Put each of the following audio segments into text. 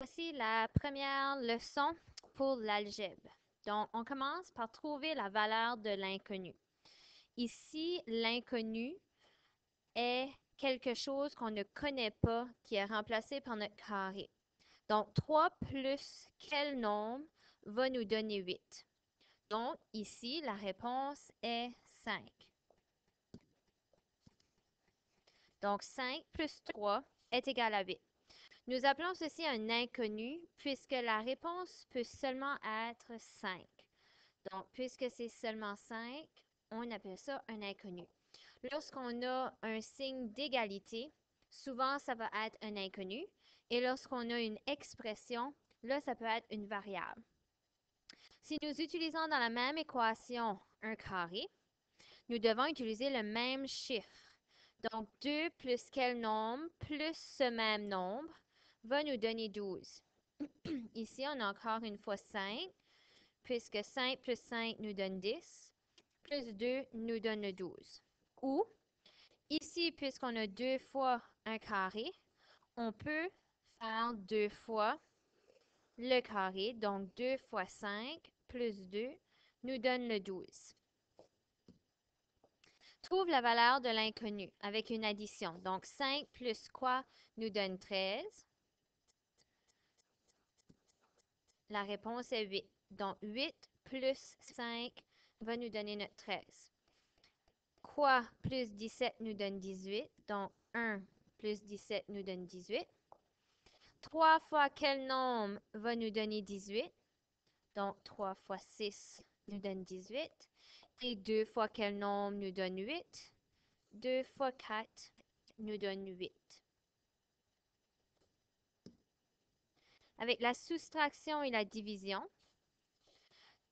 Voici la première leçon pour l'algèbre. Donc, on commence par trouver la valeur de l'inconnu. Ici, l'inconnu est quelque chose qu'on ne connaît pas qui est remplacé par notre carré. Donc, 3 plus quel nombre va nous donner 8? Donc, ici, la réponse est 5. Donc, 5 plus 3 est égal à 8. Nous appelons ceci un inconnu puisque la réponse peut seulement être 5. Donc, puisque c'est seulement 5, on appelle ça un inconnu. Lorsqu'on a un signe d'égalité, souvent ça va être un inconnu. Et lorsqu'on a une expression, là, ça peut être une variable. Si nous utilisons dans la même équation un carré, nous devons utiliser le même chiffre. Donc, 2 plus quel nombre plus ce même nombre va nous donner 12. Ici, on a encore une fois 5, puisque 5 plus 5 nous donne 10, plus 2 nous donne 12. Ou, ici, puisqu'on a 2 fois un carré, on peut faire 2 fois le carré. Donc, 2 fois 5 plus 2 nous donne le 12. Trouve la valeur de l'inconnu avec une addition. Donc, 5 plus quoi nous donne 13? La réponse est 8. Donc, 8 plus 5 va nous donner notre 13. Quoi plus 17 nous donne 18. Donc, 1 plus 17 nous donne 18. 3 fois quel nombre va nous donner 18? Donc, 3 fois 6 nous donne 18. Et 2 fois quel nombre nous donne 8? 2 fois 4 nous donne 8. Avec la soustraction et la division,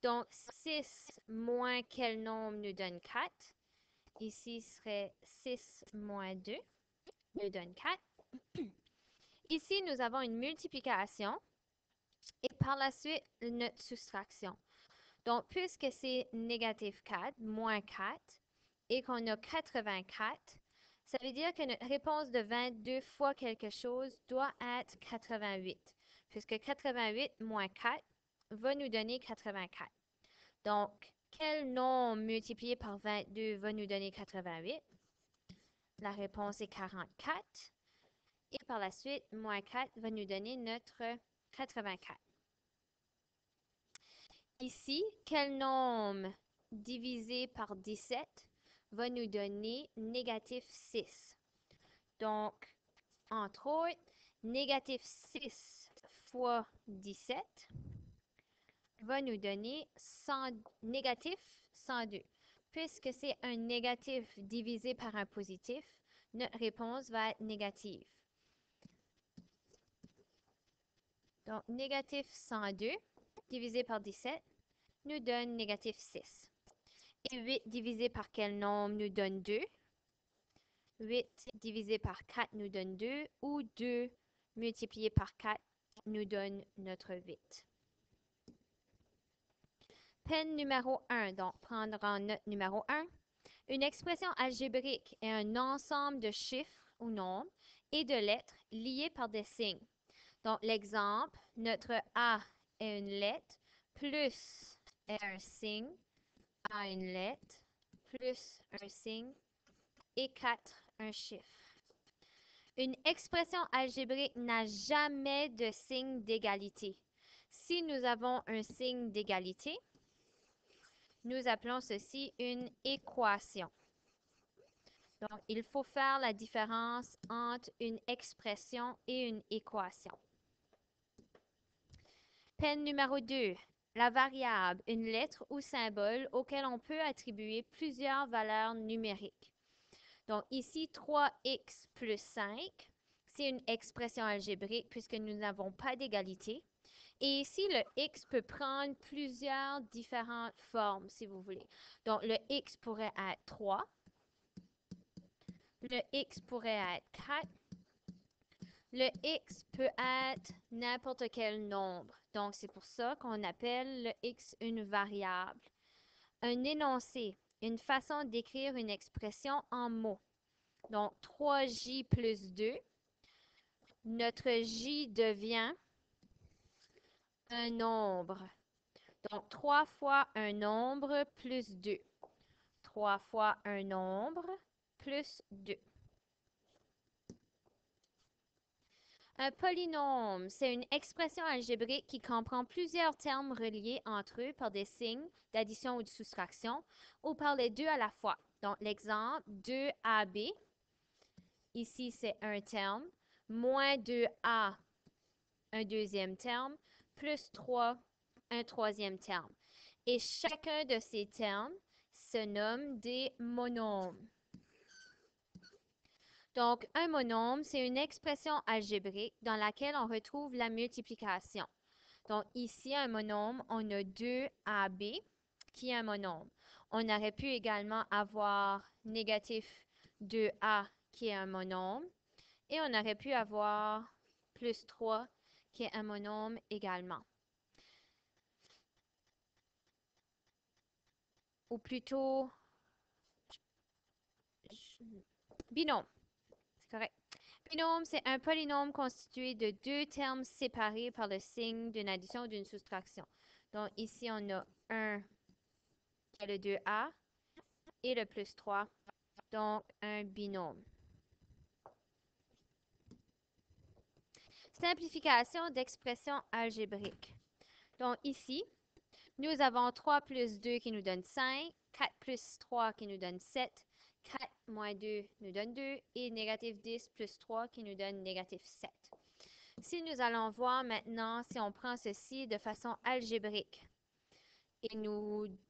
donc 6 moins quel nombre nous donne 4? Ici serait 6 moins 2 nous donne 4. Ici, nous avons une multiplication et par la suite, notre soustraction. Donc, puisque c'est négatif 4, moins 4, et qu'on a 84, ça veut dire que notre réponse de 22 fois quelque chose doit être 88, puisque 88 moins 4 va nous donner 84. Donc, quel nombre multiplié par 22 va nous donner 88? La réponse est 44. Et par la suite, moins 4 va nous donner notre 84. Ici, quel nombre divisé par 17 va nous donner négatif 6? Donc, entre autres, négatif 6 fois 17 va nous donner négatif 102. Puisque c'est un négatif divisé par un positif, notre réponse va être négative. Donc, négatif 102 divisé par 17 nous donne négatif 6. Et 8 divisé par quel nombre nous donne 2? 8 divisé par 4 nous donne 2, ou 2 multiplié par 4 nous donne notre 8. Peine numéro 1, donc prendre en note numéro 1. Une expression algébrique est un ensemble de chiffres ou nombres et de lettres liés par des signes. Donc, l'exemple, notre A est une lettre, plus est un signe, A une lettre, plus un signe, et 4 un chiffre. Une expression algébrique n'a jamais de signe d'égalité. Si nous avons un signe d'égalité, nous appelons ceci une équation. Donc, il faut faire la différence entre une expression et une équation. Peine numéro 2. La variable, une lettre ou symbole auquel on peut attribuer plusieurs valeurs numériques. Donc, ici, 3x plus 5, c'est une expression algébrique puisque nous n'avons pas d'égalité. Et ici, le x peut prendre plusieurs différentes formes, si vous voulez. Donc, le x pourrait être 3. Le x pourrait être 4. Le x peut être n'importe quel nombre. Donc, c'est pour ça qu'on appelle le x une variable. Un énoncé, une façon d'écrire une expression en mots. Donc, 3j plus 2. Notre j devient un nombre. Donc, 3 fois un nombre plus 2. 3 fois un nombre plus 2. Un polynôme, c'est une expression algébrique qui comprend plusieurs termes reliés entre eux par des signes d'addition ou de soustraction, ou par les deux à la fois. Donc, l'exemple, 2AB, ici c'est un terme, moins 2A, un deuxième terme, plus 3, un troisième terme. Et chacun de ces termes se nomme des monômes. Donc, un monôme, c'est une expression algébrique dans laquelle on retrouve la multiplication. Donc, ici, un monôme, on a 2AB qui est un monôme. On aurait pu également avoir négatif 2A qui est un monôme. Et on aurait pu avoir plus 3 qui est un monôme également. Ou plutôt, binôme. C'est correct. Binôme, c'est un polynôme constitué de deux termes séparés par le signe d'une addition ou d'une soustraction. Donc, ici, on a 1 qui est le 2A et le plus 3, donc un binôme. Simplification d'expression algébrique. Donc, ici, nous avons 3 plus 2 qui nous donne 5, 4 plus 3 qui nous donne 7, 4 moins 2 nous donne 2 et négatif 10 plus 3 qui nous donne négatif 7. Si nous allons voir maintenant si on prend ceci de façon algébrique, et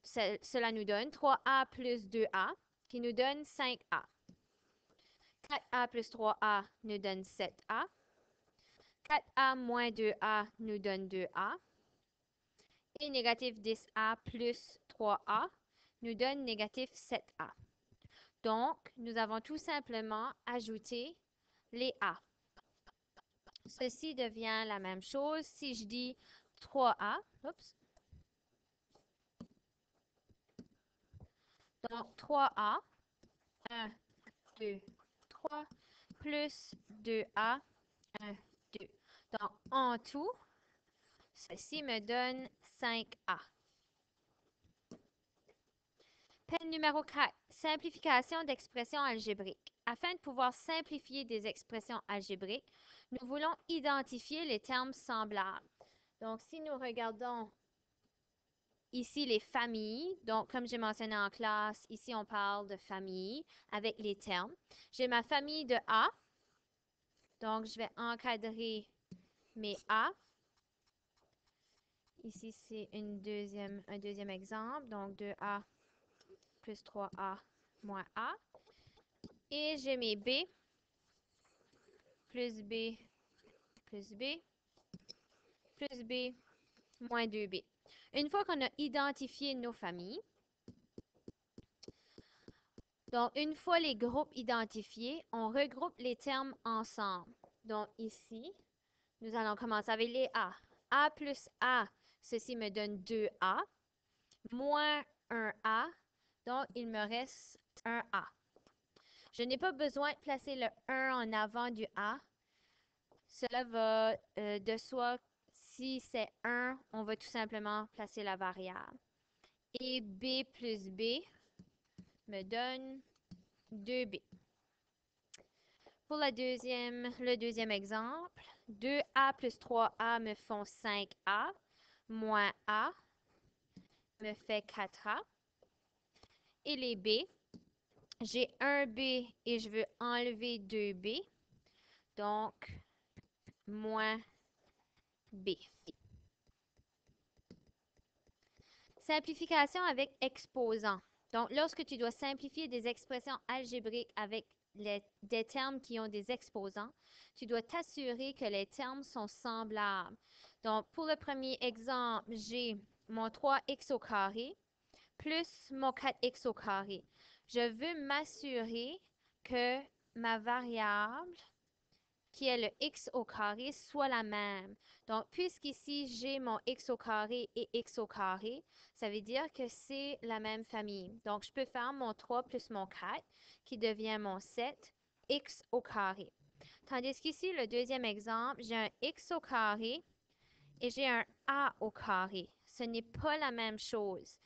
cela nous donne 3A plus 2A qui nous donne 5A. 4A plus 3A nous donne 7A. 4A moins 2A nous donne 2A. Et négatif 10A plus 3A nous donne négatif 7A. Donc, nous avons tout simplement ajouté les A. Ceci devient la même chose si je dis 3A. Oups. Donc, 3A, 1, 2, 3, plus 2A, 1, 2. Donc, en tout, ceci me donne 5A. Peine numéro 4. Simplification d'expressions algébriques. Afin de pouvoir simplifier des expressions algébriques, nous voulons identifier les termes semblables. Donc, si nous regardons ici les familles, donc comme j'ai mentionné en classe, ici on parle de famille avec les termes. J'ai ma famille de A, donc je vais encadrer mes A. Ici, c'est un deuxième exemple, donc 2A plus 3A moins A. Et j'ai mes B, plus B, plus B, plus B, moins 2B. Une fois qu'on a identifié nos familles, donc une fois les groupes identifiés, on regroupe les termes ensemble. Donc ici, nous allons commencer avec les A. A plus A, ceci me donne 2A, moins 1A, donc il me reste 1A. Je n'ai pas besoin de placer le 1 en avant du A. Cela va de soi. Si c'est 1, on va tout simplement placer la variable. Et B plus B me donne 2B. Pour le deuxième exemple, 2A plus 3A me font 5A, moins A me fait 4A. Et les B, j'ai 1B et je veux enlever 2B, donc moins B. Simplification avec exposant. Donc, lorsque tu dois simplifier des expressions algébriques avec des termes qui ont des exposants, tu dois t'assurer que les termes sont semblables. Donc, pour le premier exemple, j'ai mon 3x au carré plus mon 4x au carré. Je veux m'assurer que ma variable qui est le x au carré soit la même. Donc, puisqu'ici, j'ai mon x au carré et x au carré, ça veut dire que c'est la même famille. Donc, je peux faire mon 3 plus mon 4 qui devient mon 7, x au carré. Tandis qu'ici, le deuxième exemple, j'ai un x au carré et j'ai un A au carré. Ce n'est pas la même chose.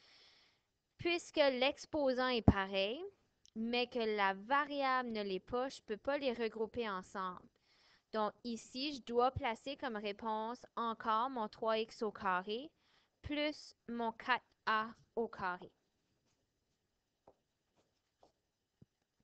Puisque l'exposant est pareil, mais que la variable ne l'est pas, je ne peux pas les regrouper ensemble. Donc ici, je dois placer comme réponse encore mon 3x au carré plus mon 4a au carré.